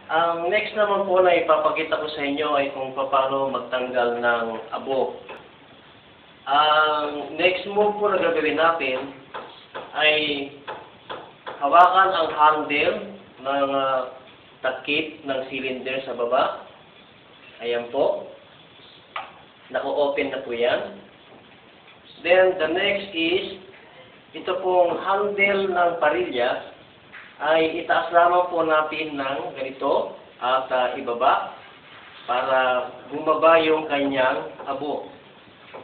Ang next naman po na ipapakita ko sa inyo ay kung paano magtanggal ng abo. Ang next move po na gagawin natin ay hawakan ang handle ng takip ng cylinder sa baba. Ayan po. Nako-open na po yan. Then the next is, ito pong handle ng parilya ay itaas lamang po natin ng ganito at ibaba para bumaba yung kanyang abo.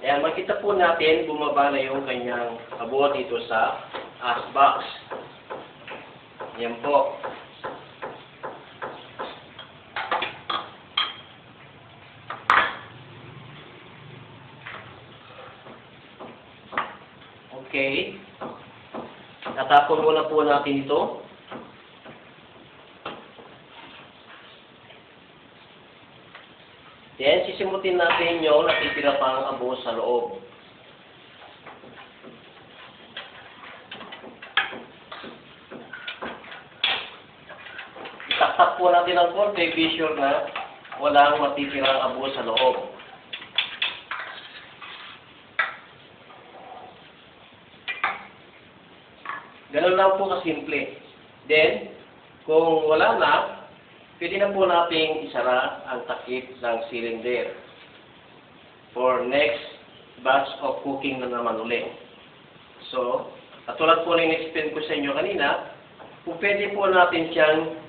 Ayan, makita po natin bumaba na yung kanyang abo dito sa box. Ayan po. Okay. Natapon muna po natin ito. Then, sisimutin natin yung natitira pang abo sa loob. Itaktak po natin ang konti, be sure na walang matitirang abo sa loob. Ganun lang po kasimple. Then, kung wala na, pwede na po nating isara ang takip ng cylinder for next batch of cooking na naman ulit. So, katulad po na in-explain ko sa inyo kanina, kung pwede po natin siyang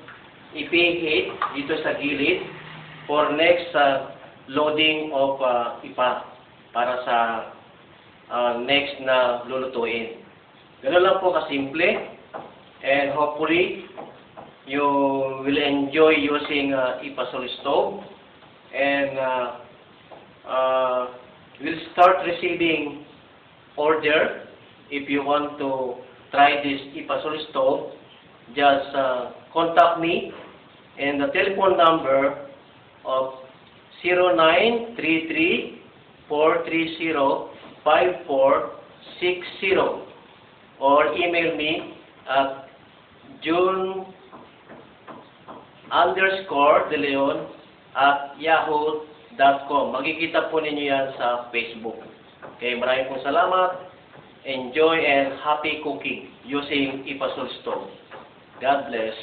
ipihit dito sa gilid for next loading of ipa para sa next na lulutuin. Ganun lang po kasimple, and hopefully you will enjoy using Ipasol stove, and will start receiving order. If you want to try this Ipasol stove, just contact me and the telephone number of 0933-430-5460, or email me at june_deleon@yahoo.com. Makikita po ninyo yan sa Facebook. Okay, maraming pong salamat. Enjoy and happy cooking using Ipasol stove. God bless.